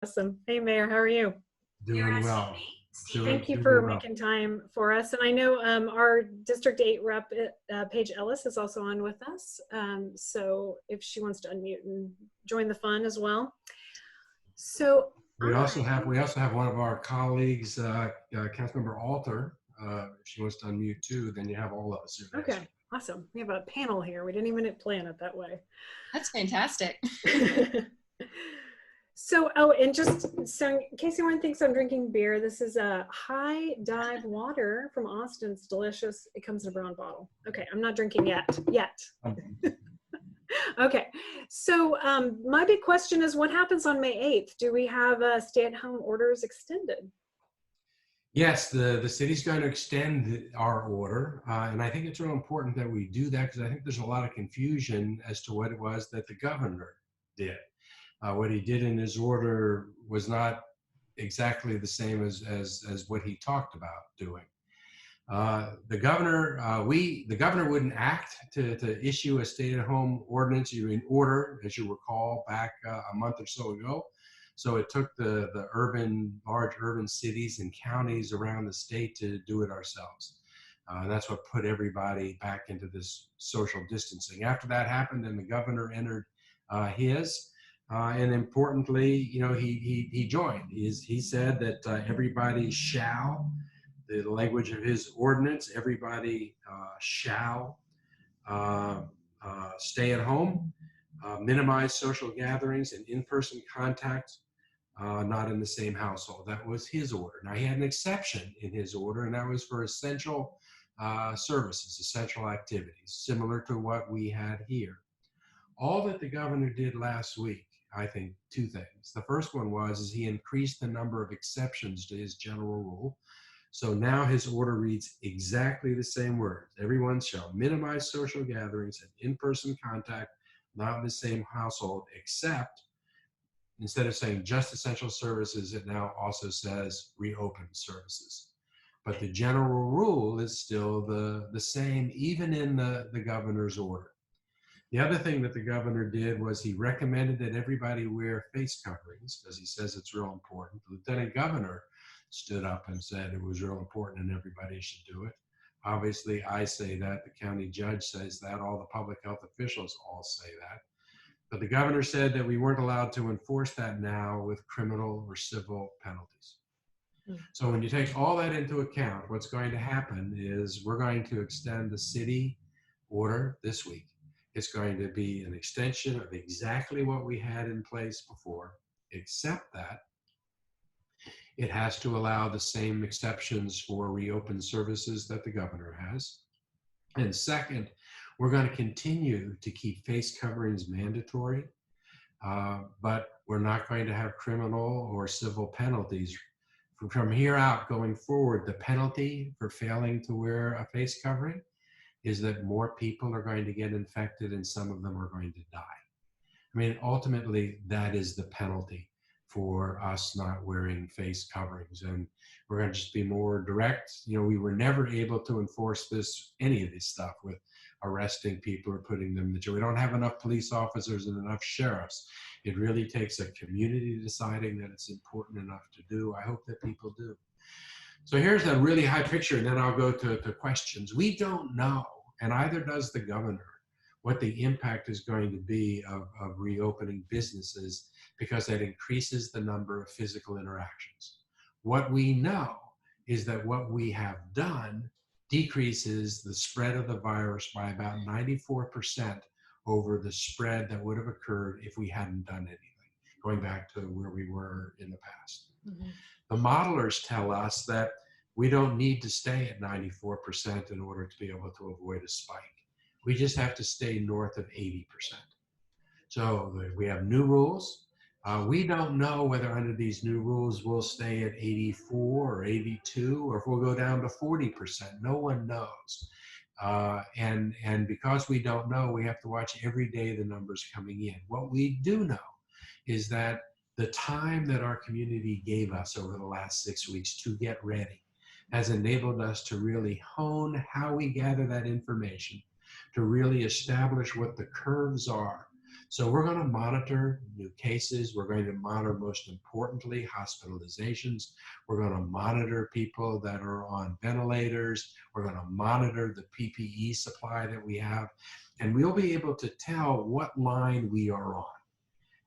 Awesome. Hey, Mayor, how are you? Doing well. Thank you Doing for well. making time for us. And I know our District 8 rep, Paige Ellis, is also on with us. So if she wants to unmute and join the fun as well. So We also have one of our colleagues, Councilmember Alter. If she wants to unmute too, then you have all of us here. Okay, awesome. We have a panel here. We didn't even plan it that way. That's fantastic. So, oh, and just so in case anyone thinks I'm drinking beer, this is a high dive water from Austin. It's delicious. It comes in a brown bottle. Okay, I'm not drinking yet. Okay, so my big question is what happens on May 8th? Do we have stay-at-home orders extended? Yes, the city's going to extend our order, and I think it's real important that we do that because I think there's a lot of confusion as to what it was that the governor did. What he did in his order was not exactly the same as what he talked about doing. The governor wouldn't act to issue a stay-at-home ordinance in order, as you recall, back a month or so ago. So it took the large urban cities and counties around the state to do it ourselves. That's what put everybody back into this social distancing. After that happened, then the governor entered his. And importantly, he joined. He said that everybody shall, the language of his ordinance, everybody shall stay at home, minimize social gatherings and in-person contact, not in the same household. That was his order. Now, he had an exception in his order, and that was for essential services, essential activities, similar to what we had here. All that the governor did last week, I think, two things. The first one is he increased the number of exceptions to his general rule. So now his order reads exactly the same words. Everyone shall minimize social gatherings and in-person contact, not in the same household, except instead of saying just essential services, it now also says reopen services. But the general rule is still the same, even in the governor's order. The other thing that the governor did was he recommended that everybody wear face coverings because he says it's real important. The lieutenant governor stood up and said it was real important and everybody should do it. Obviously, I say that. The county judge says that. All the public health officials all say that. But the governor said that we weren't allowed to enforce that now with criminal or civil penalties. So when you take all that into account, what's going to happen is we're going to extend the city order this week. It's going to be an extension of exactly what we had in place before, except that it has to allow the same exceptions for reopened services that the governor has. And second, we're going to continue to keep face coverings mandatory, but we're not going to have criminal or civil penalties. From here out going forward, the penalty for failing to wear a face covering is that more people are going to get infected and some of them are going to die. I mean, ultimately, that is the penalty for us not wearing face coverings. And we're going to just be more direct. We were never able to enforce any of this stuff with arresting people or putting them in the jail. We don't have enough police officers and enough sheriffs. It really takes a community deciding that it's important enough to do. I hope that people do. So here's a really high picture, and then I'll go to questions. We don't know, and either does the governor, what the impact is going to be of reopening businesses because that increases the number of physical interactions. What we know is that what we have done decreases the spread of the virus by about 94% over the spread that would have occurred if we hadn't done anything, going back to where we were in the past. Mm-hmm. The modelers tell us that we don't need to stay at 94% in order to be able to avoid a spike. We just have to stay north of 80%. So we have new rules. We don't know whether under these new rules we'll stay at 84 or 82 or if we'll go down to 40%. No one knows. And because we don't know, we have to watch every day the numbers coming in. What we do know is that the time that our community gave us over the last 6 weeks to get ready has enabled us to really hone how we gather that information, to really establish what the curves are, So we're going to monitor new cases. We're going to monitor, most importantly, hospitalizations. We're going to monitor people that are on ventilators. We're going to monitor the PPE supply that we have. And we'll be able to tell what line we are on.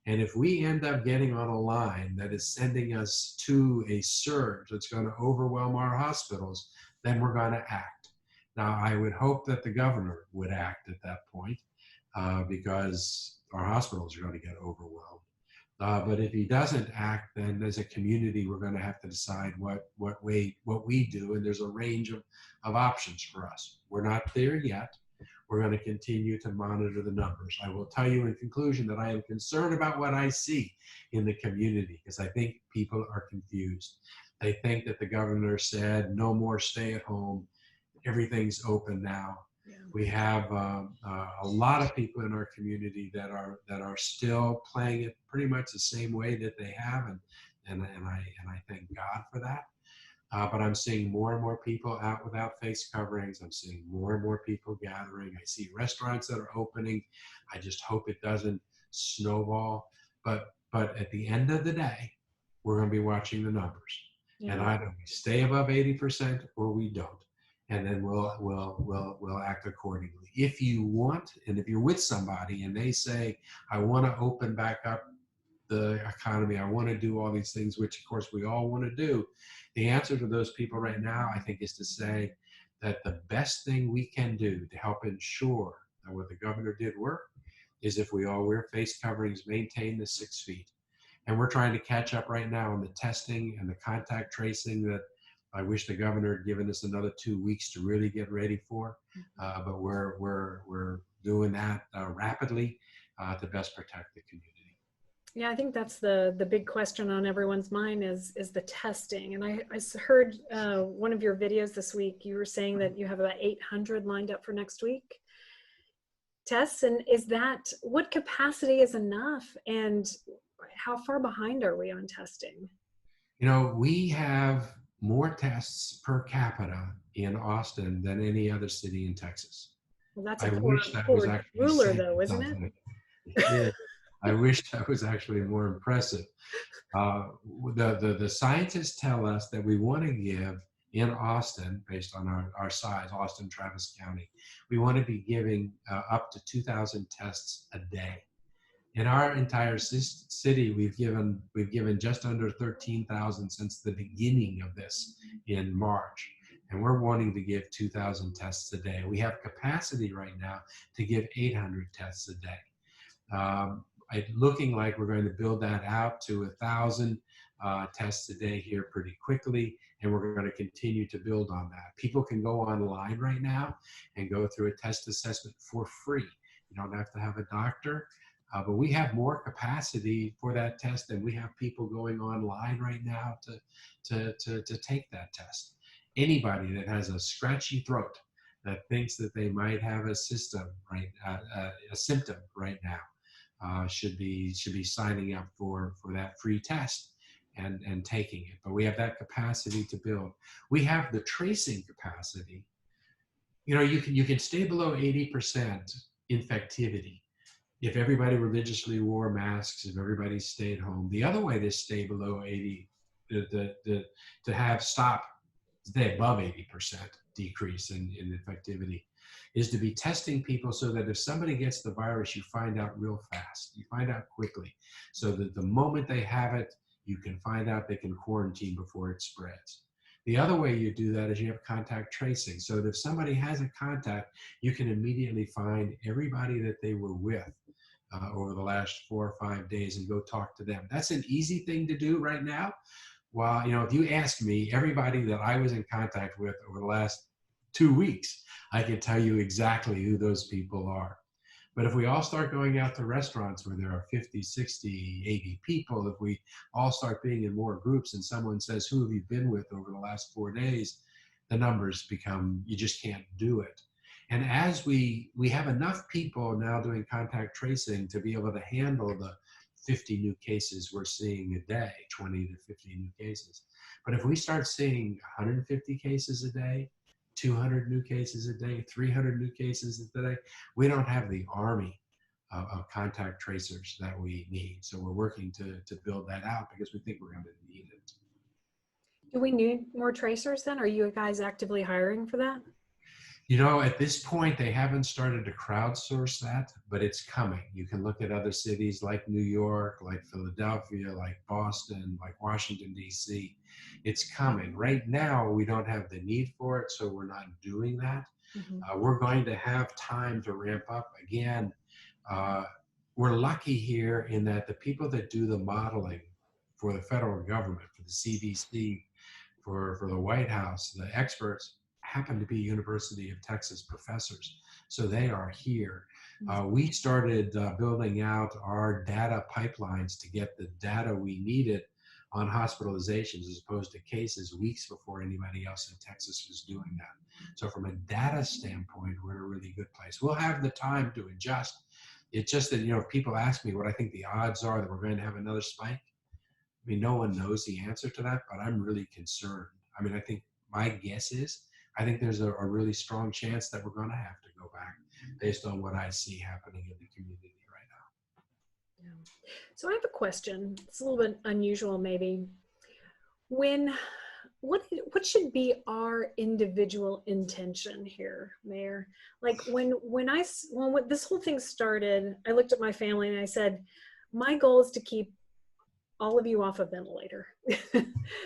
And if we end up getting on a line that is sending us to a surge that's going to overwhelm our hospitals, then we're going to act. Now, I would hope that the governor would act at that point because our hospitals are going to get overwhelmed. But if he doesn't act, then as a community, we're going to have to decide what we do. And there's a range of options for us. We're not there yet. We're going to continue to monitor the numbers. I will tell you in conclusion that I am concerned about what I see in the community because I think people are confused. They think that the governor said no more stay at home. Everything's open now. Yeah. We have a lot of people in our community that are still playing it pretty much the same way that they have, and I thank God for that. But I'm seeing more and more people out without face coverings. I'm seeing more and more people gathering. I see restaurants that are opening. I just hope it doesn't snowball. But at the end of the day, we're going to be watching the numbers, yeah. And either we stay above 80% or we don't, and then we'll act accordingly. If you want, and if you're with somebody and they say, "I want to open back up the economy, I want to do all these things," which of course we all want to do. The answer to those people right now, I think, is to say that the best thing we can do to help ensure that what the governor did work is if we all wear face coverings, maintain the 6 feet. And we're trying to catch up right now on the testing and the contact tracing that I wish the governor had given us another 2 weeks to really get ready for. But we're doing that rapidly to best protect the community. Yeah, I think that's the big question on everyone's mind is the testing. And I heard one of your videos this week, you were saying that you have about 800 lined up for next week tests. And what capacity is enough? And how far behind are we on testing? You know, we have more tests per capita in Austin than any other city in Texas. Well, that's a poor ruler though, isn't it? Yeah. I wish that was actually more impressive. The scientists tell us that we want to give in Austin, based on our size, Austin, Travis County, we want to be giving up to 2,000 tests a day. In our entire city, we've given just under 13,000 since the beginning of this in March. And we're wanting to give 2,000 tests a day. We have capacity right now to give 800 tests a day. It's looking like we're going to build that out to 1,000 tests a day here pretty quickly, and we're going to continue to build on that. People can go online right now and go through a test assessment for free. You don't have to have a doctor, but we have more capacity for that test than we have people going online right now to take that test. Anybody that has a scratchy throat that thinks that they might have a symptom right now. Should be signing up for that free test and taking it. But we have that capacity to build. We have the tracing capacity. You know, you can stay below 80% infectivity if everybody religiously wore masks, if everybody stayed home. The other way to stay below 80, to stay above 80% decrease in infectivity, is to be testing people so that if somebody gets the virus, you find out real fast. You find out quickly. So that the moment they have it, you can find out, they can quarantine before it spreads. The other way you do that is you have contact tracing. So that if somebody has a contact, you can immediately find everybody that they were with over the last 4 or 5 days and go talk to them. That's an easy thing to do right now. Well, you know, if you ask me, everybody that I was in contact with over the last 2 weeks, I can tell you exactly who those people are. But if we all start going out to restaurants where there are 50, 60, 80 people, if we all start being in more groups and someone says, "Who have you been with over the last 4 days?" the numbers become, you just can't do it. And as we have enough people now doing contact tracing to be able to handle the 50 new cases we're seeing a day, 20 to 50 new cases. But if we start seeing 150 cases a day, 200 new cases a day, 300 new cases a day, we don't have the army of contact tracers that we need. So we're working to build that out because we think we're going to need it. Do we need more tracers then? Are you guys actively hiring for that? You know, at this point, they haven't started to crowdsource that, but it's coming. You can look at other cities like New York, like Philadelphia, like Boston, like Washington, D.C. It's coming. Right now, we don't have the need for it, so we're not doing that. We're going to have time to ramp up. Again, uh, we're lucky here in that the people that do the modeling for the federal government, for the CDC, for the White House, the experts happen to be University of Texas professors. So they are here. We started building out our data pipelines to get the data we needed on hospitalizations as opposed to cases weeks before anybody else in Texas was doing that. So from a data standpoint, we're in a really good place. We'll have the time to adjust. It's just that, if people ask me what I think the odds are that we're going to have another spike, I mean, no one knows the answer to that, but I'm really concerned. I mean, I think my guess is, I think there's a really strong chance that we're going to have to go back based on what I see happening in the community right now. Yeah. So I have a question. It's a little bit unusual, maybe. What should be our individual intention here, Mayor? Like when this whole thing started, I looked at my family and I said, my goal is to keep all of you off a ventilator.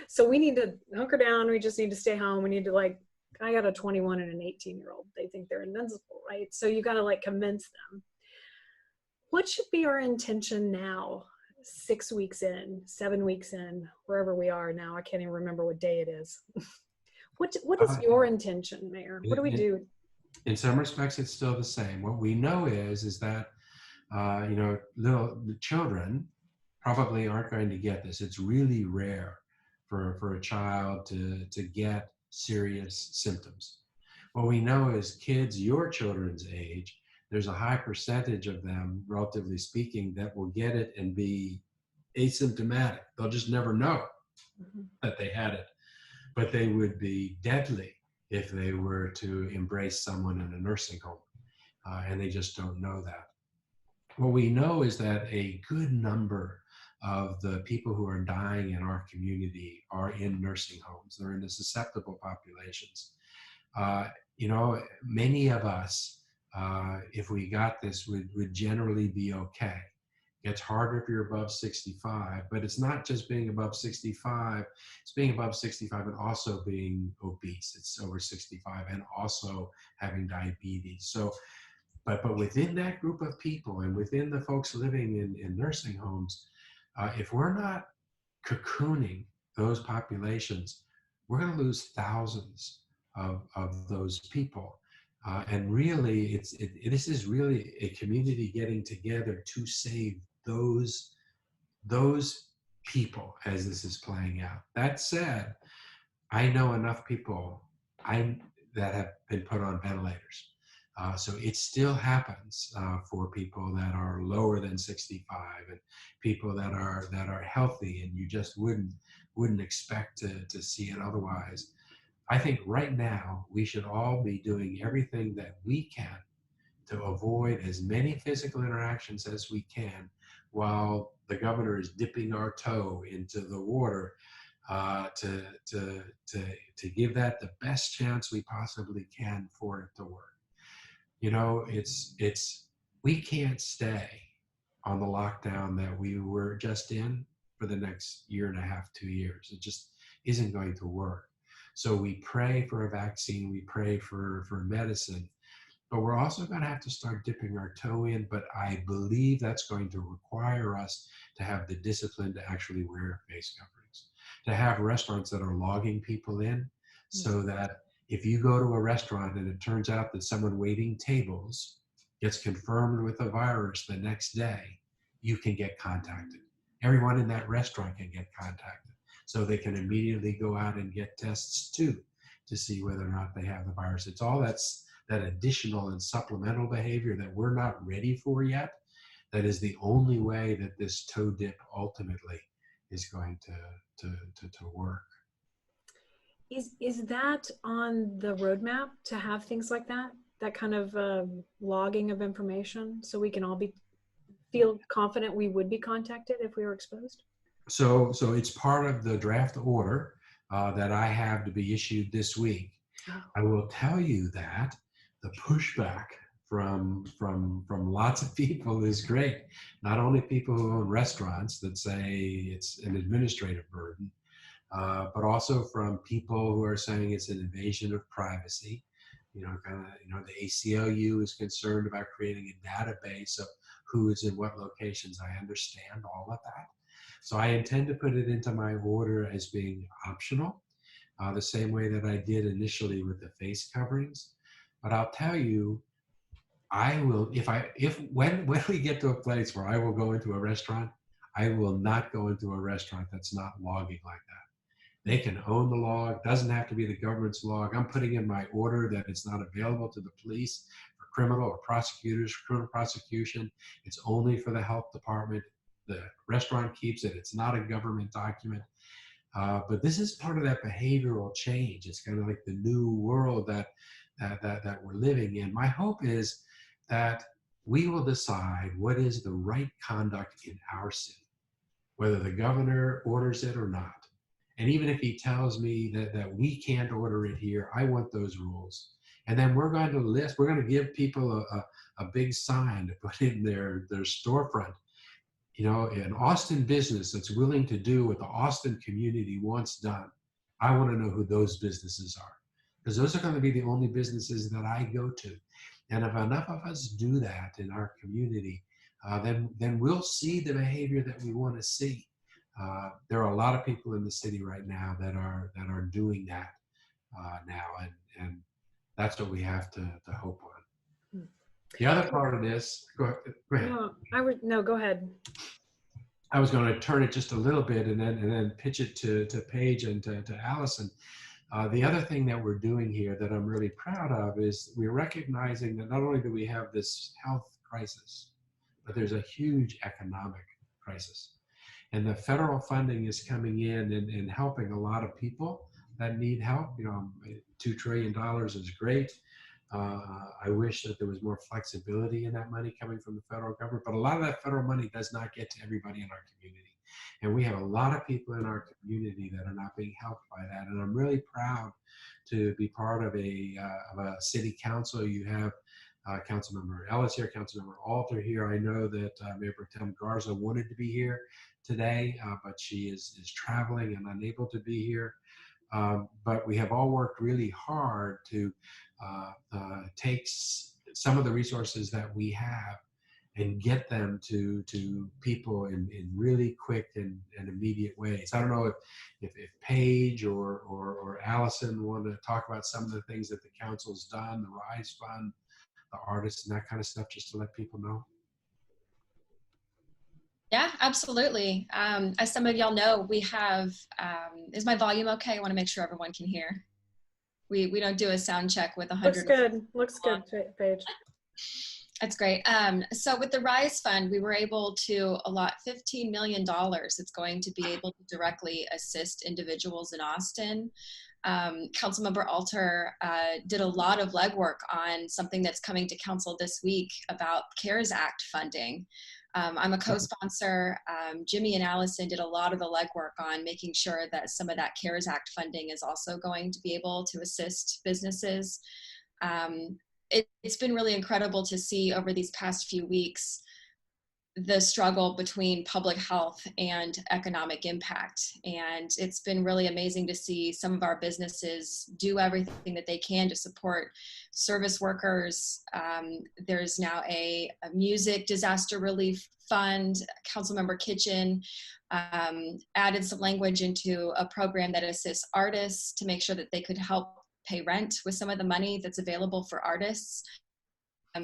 So we need to hunker down. We just need to stay home. We need to I got a 21 and an 18-year-old. They think they're invincible, right? So you got to convince them. What should be our intention now, 6 weeks in, 7 weeks in, wherever we are now? I can't even remember what day it is. What is your intention, Mayor? What do we do? In some respects, it's still the same. What we know is that, little children probably aren't going to get this. It's really rare for a child to get serious symptoms. What we know is kids your children's age, there's a high percentage of them, relatively speaking, that will get it and be asymptomatic. They'll just never know that they had it, but they would be deadly if they were to embrace someone in a nursing home, and they just don't know that. What we know is that a good number of the people who are dying in our community are in nursing homes. They're in the susceptible populations. Many of us, if we got this, would generally be okay. It gets harder if you're above 65, but it's not just being above 65, it's being above 65 and also being obese. It's over 65 and also having diabetes. So, but within that group of people and within the folks living in nursing homes, if we're not cocooning those populations, we're going to lose thousands of those people. And really, this is really a community getting together to save those people as this is playing out. That said, I know enough people that have been put on ventilators. So it still happens for people that are lower than 65 and people that are healthy, and you just wouldn't expect to see it otherwise. I think right now we should all be doing everything that we can to avoid as many physical interactions as we can while the governor is dipping our toe into the water to give that the best chance we possibly can for it to work. We can't stay on the lockdown that we were just in for the next year and a half, 2 years. It just isn't going to work. So we pray for a vaccine, we pray for medicine, but we're also going to have to start dipping our toe in. But I believe that's going to require us to have the discipline to actually wear face coverings, to have restaurants that are logging people in so that if you go to a restaurant and it turns out that someone waiting tables gets confirmed with a virus the next day, you can get contacted. Everyone in that restaurant can get contacted. So they can immediately go out and get tests too to see whether or not they have the virus. It's all that additional and supplemental behavior that we're not ready for yet. That is the only way that this toe dip ultimately is going to work. Is that on the roadmap to have things like that kind of logging of information, so we can all be feel confident we would be contacted if we were exposed? So it's part of the draft order that I have to be issued this week. Oh. I will tell you that the pushback from lots of people is great. Not only people who own restaurants that say it's an administrative burden, but also from people who are saying it's an invasion of privacy. The ACLU is concerned about creating a database of who is in what locations. I understand all of that. So I intend to put it into my order as being optional, the same way that I did initially with the face coverings. But I'll tell you, I will, when we get to a place where I will go into a restaurant, I will not go into a restaurant that's not logging like that. They can own the log, doesn't have to be the government's log. I'm putting in my order that it's not available to the police for criminal or prosecutors, for criminal prosecution. It's only for the health department. The restaurant keeps it. It's not a government document. But this is part of that behavioral change. It's kind of like the new world that we're living in. My hope is that we will decide what is the right conduct in our city, whether the governor orders it or not. And even if he tells me that we can't order it here, I want those rules. And then we're going to give people a big sign to put in their storefront. An Austin business that's willing to do what the Austin community wants done. I want to know who those businesses are, because those are going to be the only businesses that I go to. And if enough of us do that in our community, then we'll see the behavior that we want to see. There are a lot of people in the city right now that are doing that now, and that's what we have to hope on. The other part of this, go ahead. No, go ahead. I was going to turn it just a little bit and then pitch it to Paige and to Allison. The other thing that we're doing here that I'm really proud of is we're recognizing that not only do we have this health crisis, but there's a huge economic crisis. And the federal funding is coming in and helping a lot of people that need help. $2 trillion is great. I wish that there was more flexibility in that money coming from the federal government, but a lot of that federal money does not get to everybody in our community. And we have a lot of people in our community that are not being helped by that. And I'm really proud to be part of a city council. You have Councilmember Ellis here, Councilmember Alter here. I know that Mayor Pro Tem Garza wanted to be here today, but she is traveling and unable to be here. But we have all worked really hard to take some of the resources that we have and get them to people in really quick and immediate ways. I don't know if Paige or Allison want to talk about some of the things that the council's done, the RISE Fund, the artists, and that kind of stuff, just to let people know. Yeah, absolutely. As some of y'all know, we have, is my volume okay? I want to make sure everyone can hear. We don't do a sound check with 100. Looks good, Paige. That's great. So with the RISE Fund, we were able to allot $15 million. It's going to be able to directly assist individuals in Austin. Councilmember Alter did a lot of legwork on something that's coming to council this week about CARES Act funding. I'm a co-sponsor. Jimmy and Allison did a lot of the legwork on making sure that some of that CARES Act funding is also going to be able to assist businesses. It's been really incredible to see over these past few weeks the struggle between public health and economic impact. And it's been really amazing to see some of our businesses do everything that they can to support service workers. There's now a music disaster relief fund. Councilmember Kitchen added some language into a program that assists artists to make sure that they could help pay rent with some of the money that's available for artists.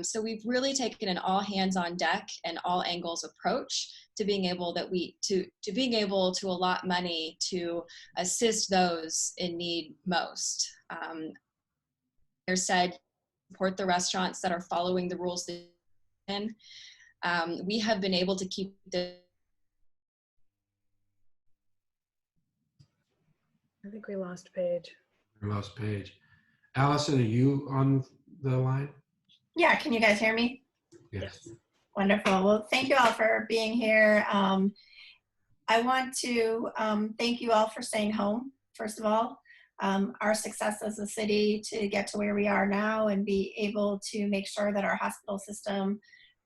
So we've really taken an all hands on deck and all angles approach to being able to allot money to assist those in need most. They said, support the restaurants that are following the rules. We have been able to keep the. I think we lost Paige. We lost Paige. Allison, are you on the line? Yeah, can you guys hear me? Yes. Wonderful. Well, thank you all for being here. I want to thank you all for staying home, first of all. Our success as a city to get to where we are now and be able to make sure that our hospital system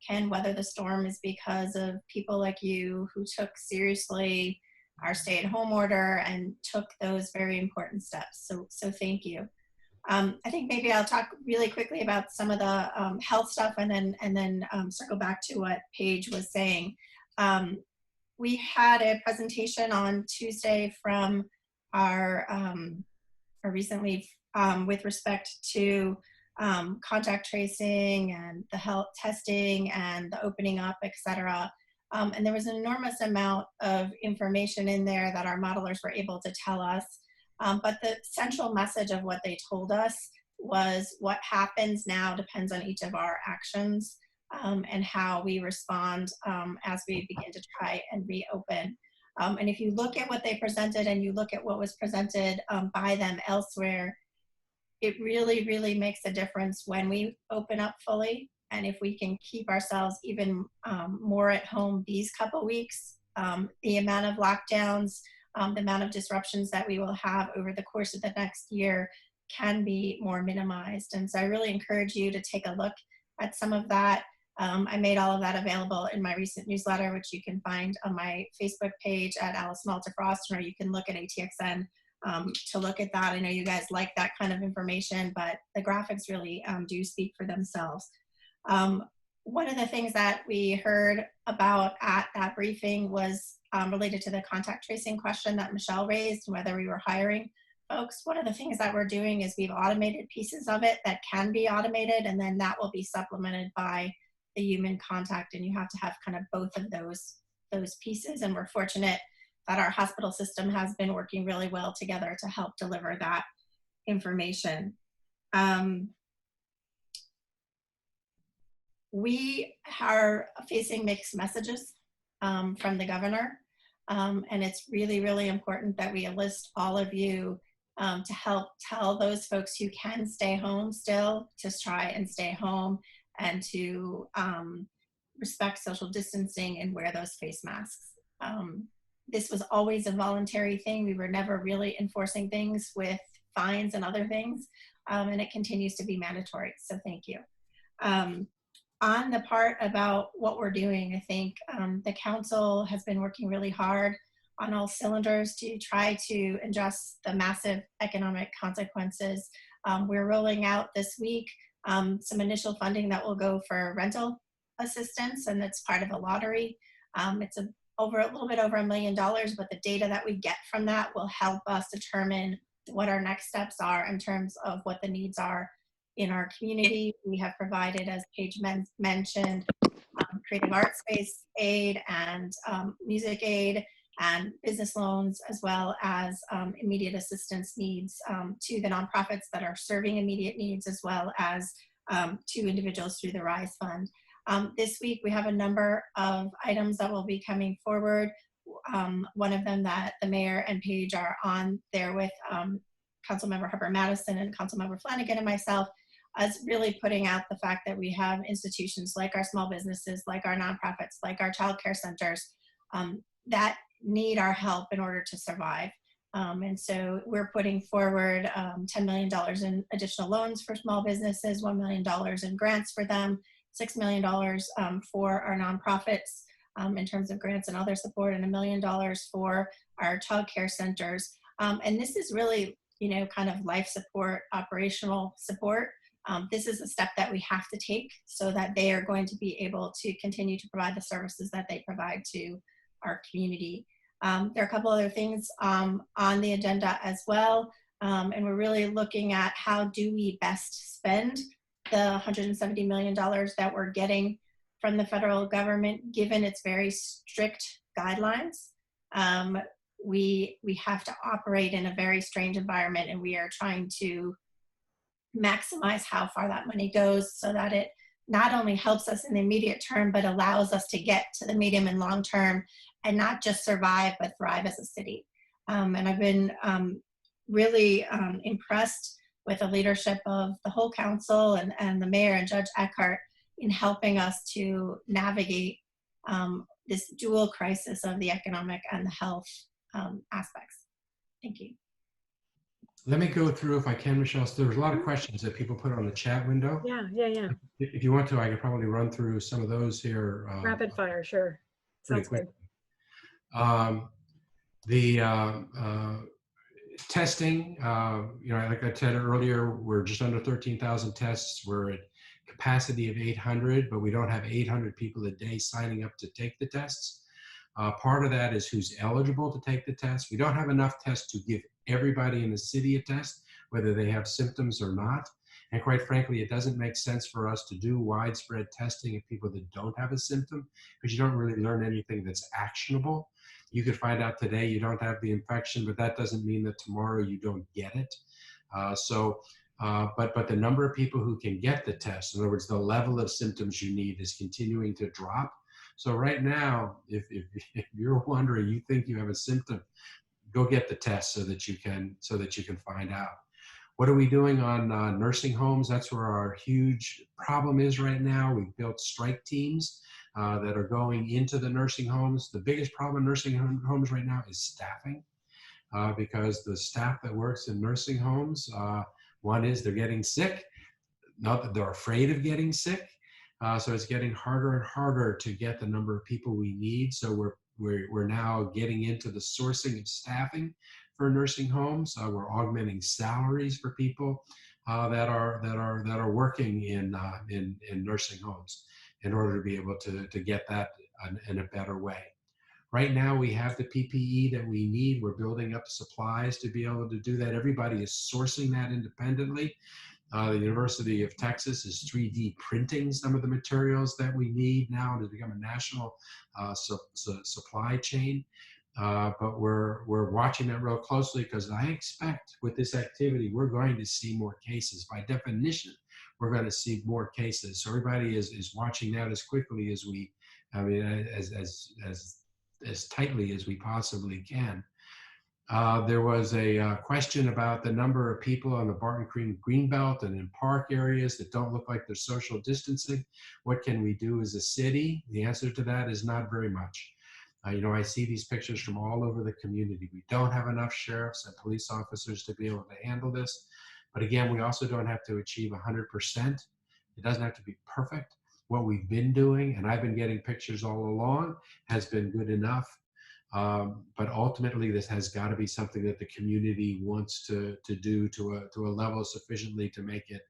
can weather the storm is because of people like you who took seriously our stay-at-home order and took those very important steps. So thank you. I think maybe I'll talk really quickly about some of the health stuff and then circle back to what Paige was saying. We had a presentation on Tuesday from our recently with respect to contact tracing and the health testing and the opening up, et cetera. And there was an enormous amount of information in there that our modelers were able to tell us. But the central message of what they told us was what happens now depends on each of our actions and how we respond as we begin to try and reopen. And if you look at what they presented and you look at what was presented by them elsewhere, it really, really makes a difference when we open up fully. And if we can keep ourselves even more at home these couple weeks, the amount of lockdowns, the amount of disruptions that we will have over the course of the next year can be more minimized. And so I really encourage you to take a look at some of that. I made all of that available in my recent newsletter, which you can find on my Facebook page at Alice Malta Frost, or you can look at ATXN to look at that. I know you guys like that kind of information, but the graphics really do speak for themselves. One of the things that we heard about at that briefing was related to the contact tracing question that Michelle raised, whether we were hiring folks. One of the things that we're doing is we've automated pieces of it that can be automated, and then that will be supplemented by the human contact, and you have to have kind of both of those pieces. And we're fortunate that our hospital system has been working really well together to help deliver that information. We are facing mixed messages from the governor, and it's really, really important that we enlist all of you to help tell those folks who can stay home still to try and stay home and to respect social distancing and wear those face masks. This was always a voluntary thing. We were never really enforcing things with fines and other things, and it continues to be mandatory, so thank you. On the part about what we're doing, I think the council has been working really hard on all cylinders to try to address the massive economic consequences. We're rolling out this week some initial funding that will go for rental assistance, and it's part of a lottery. It's a little bit over $1 million, but the data that we get from that will help us determine what our next steps are in terms of what the needs are in our community. We have provided, as Paige mentioned, creative arts space aid and music aid and business loans, as well as immediate assistance needs to the nonprofits that are serving immediate needs, as well as to individuals through the RISE Fund. This week, we have a number of items that will be coming forward. One of them that the mayor and Paige are on there with Councilmember Harper Madison and Councilmember Flanagan and myself, as really putting out the fact that we have institutions like our small businesses, like our nonprofits, like our child care centers that need our help in order to survive. And so we're putting forward $10 million in additional loans for small businesses, $1 million in grants for them, $6 million for our nonprofits in terms of grants and other support, and $1 million for our child care centers. And this is really, kind of life support, operational support. This is a step that we have to take so that they are going to be able to continue to provide the services that they provide to our community. There are a couple other things on the agenda as well, and we're really looking at how do we best spend the $170 million that we're getting from the federal government, given its very strict guidelines. We have to operate in a very strange environment, and we are trying to maximize how far that money goes so that it not only helps us in the immediate term, but allows us to get to the medium and long term and not just survive, but thrive as a city. And I've been really impressed with the leadership of the whole council and the mayor and Judge Eckhart in helping us to navigate this dual crisis of the economic and the health aspects. Thank you. Let me go through, if I can, Michelle. So there's a lot of questions that people put on the chat window. Yeah. If you want to, I could probably run through some of those here. Rapid fire, sure. Pretty Sounds good. quick. The testing, like I said earlier, we're just under 13,000 tests. We're at capacity of 800, but we don't have 800 people a day signing up to take the tests. Part of that is who's eligible to take the test. We don't have enough tests to give everybody in the city a test, whether they have symptoms or not. And quite frankly, it doesn't make sense for us to do widespread testing of people that don't have a symptom, because you don't really learn anything that's actionable. You could find out today you don't have the infection, but that doesn't mean that tomorrow you don't get it. But the number of people who can get the test, in other words, the level of symptoms you need, is continuing to drop. So right now, if you're wondering, you think you have a symptom, go get the test so that you can find out. What are we doing on nursing homes? That's where our huge problem is right now. We've built strike teams that are going into the nursing homes. The biggest problem in nursing homes right now is staffing, because the staff that works in nursing homes, one is they're getting sick, not that they're afraid of getting sick. So it's getting harder and harder to get the number of people we need. So we're now getting into the sourcing of staffing for nursing homes. We're augmenting salaries for people that are working in nursing homes in order to be able to get that in a better way. Right now, we have the PPE that we need. We're building up supplies to be able to do that. Everybody is sourcing that independently. The University of Texas is 3D printing some of the materials that we need now to become a national supply chain. But we're watching that real closely, because I expect with this activity, we're going to see more cases. By definition, we're going to see more cases. So everybody is watching that as quickly as as tightly as we possibly can. There was a question about the number of people on the Barton Creek Greenbelt and in park areas that don't look like they're social distancing. What can we do as a city? The answer to that is not very much. I see these pictures from all over the community. We don't have enough sheriffs and police officers to be able to handle this. But again, we also don't have to achieve 100%. It doesn't have to be perfect. What we've been doing, and I've been getting pictures all along, has been good enough. But ultimately, this has got to be something that the community wants to do to a level sufficiently to make it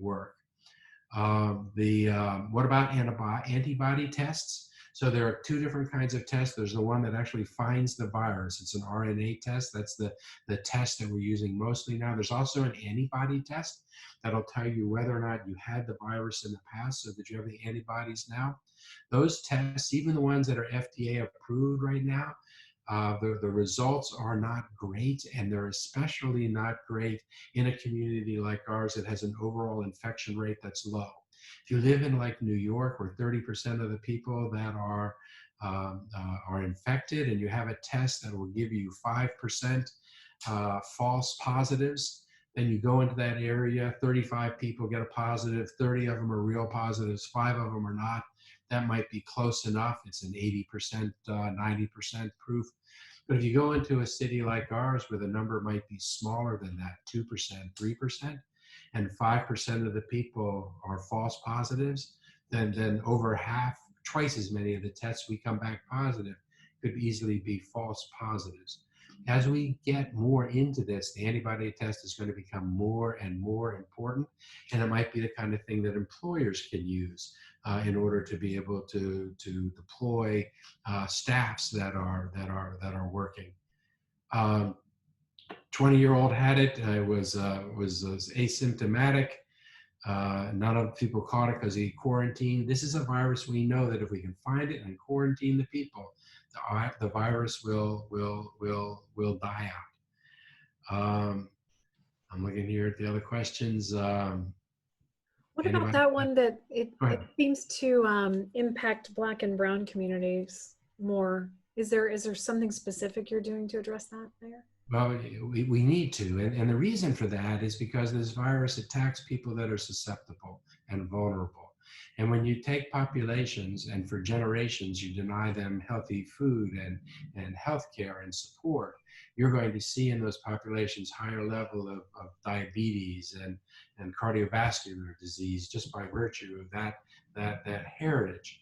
work. What about antibody tests? So there are two different kinds of tests. There's the one that actually finds the virus. It's an RNA test. That's the test that we're using mostly now. There's also an antibody test that'll tell you whether or not you had the virus in the past, so that you have the antibodies now. Those tests, even the ones that are FDA approved right now, the results are not great, and they're especially not great in a community like ours that has an overall infection rate that's low. If you live in like New York, where 30% of the people that are infected, and you have a test that will give you 5% false positives, then you go into that area, 35 people get a positive, 30 of them are real positives, 5 of them are not. That might be close enough. It's an 80%, 90% proof. But if you go into a city like ours, where the number might be smaller than that, 2%, 3%, and 5% of the people are false positives, then over half, twice as many of the tests we come back positive could easily be false positives. As we get more into this, the antibody test is going to become more and more important, and it might be the kind of thing that employers can use in order to be able to deploy staffs that are working. 20-year-old had it. Was asymptomatic. None of the people caught it because he quarantined. This is a virus we know that if we can find it and quarantine the people, the virus will die out. I'm looking here at the other questions. What about that one that it seems to impact Black and Brown communities more? Is there something specific you're doing to address that, Mayor? Well, we need to. And the reason for that is because this virus attacks people that are susceptible and vulnerable. And when you take populations and for generations you deny them healthy food and health care and support, you're going to see in those populations higher level of diabetes and cardiovascular disease just by virtue of that heritage.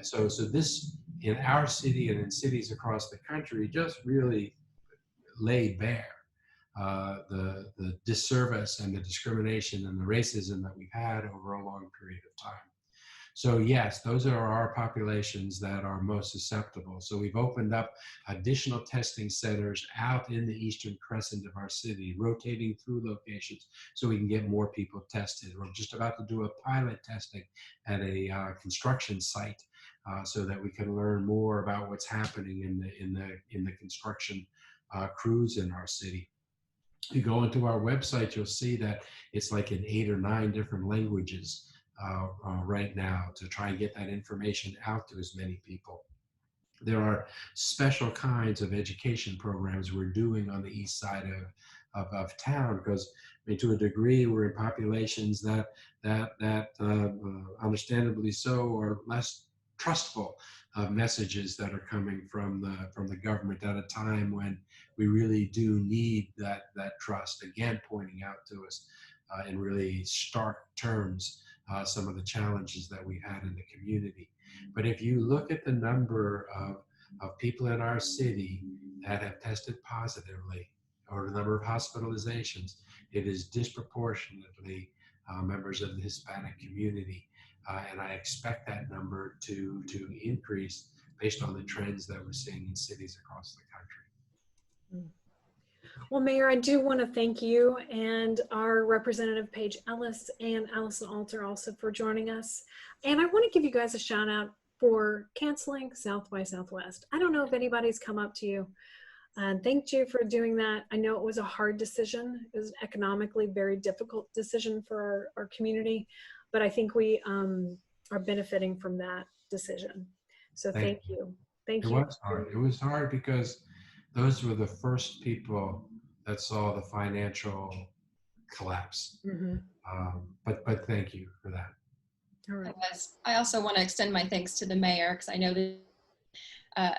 So this in our city and in cities across the country just really laid bare the disservice and the discrimination and the racism that we've had over a long period of time. So yes, those are our populations that are most susceptible. So we've opened up additional testing centers out in the eastern crescent of our city, rotating through locations so we can get more people tested. We're just about to do a pilot testing at a construction site so that we can learn more about what's happening in the construction crews in our city. If you go into our website, you'll see that it's like in 8 or 9 different languages right now to try and get that information out to as many people. There are special kinds of education programs we're doing on the east side of town because, I mean, to a degree, we're in populations that understandably so are less trustful of messages that are coming from the government at a time when we really do need that trust. Again, pointing out to us in really stark terms some of the challenges that we've had in the community. But if you look at the number of people in our city that have tested positively, or the number of hospitalizations, it is disproportionately members of the Hispanic community. And I expect that number to increase based on the trends that we're seeing in cities across the country. Well, Mayor, I do want to thank you and our representative Paige Ellis and Allison Alter also for joining us. And I want to give you guys a shout out for canceling South by Southwest. I don't know if anybody's come up to you and thanked you for doing that. I know it was a hard decision. It was an economically very difficult decision for our community, but I think we are benefiting from that decision. So thank you. Thank you. It was hard. It was hard because those were the first people that saw the financial collapse. Mm-hmm. But thank you for that. All right. I also want to extend my thanks to the mayor because I know that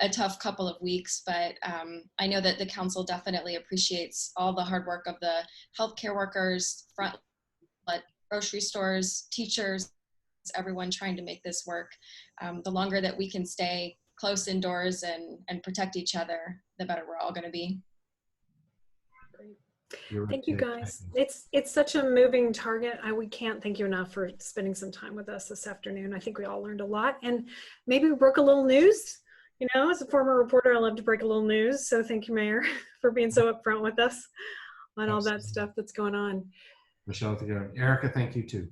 a tough couple of weeks, but I know that the council definitely appreciates all the hard work of the healthcare workers, front grocery stores, teachers, everyone trying to make this work. The longer that we can stay close indoors and protect each other, the better we're all going to be. Thank you guys. It's such a moving target. We can't thank you enough for spending some time with us this afternoon. I think we all learned a lot, and maybe we broke a little news. You know, as a former reporter, I love to break a little news. So thank you, Mayor, for being so upfront with us on all that stuff that's going on. Michelle, Erica, thank you too.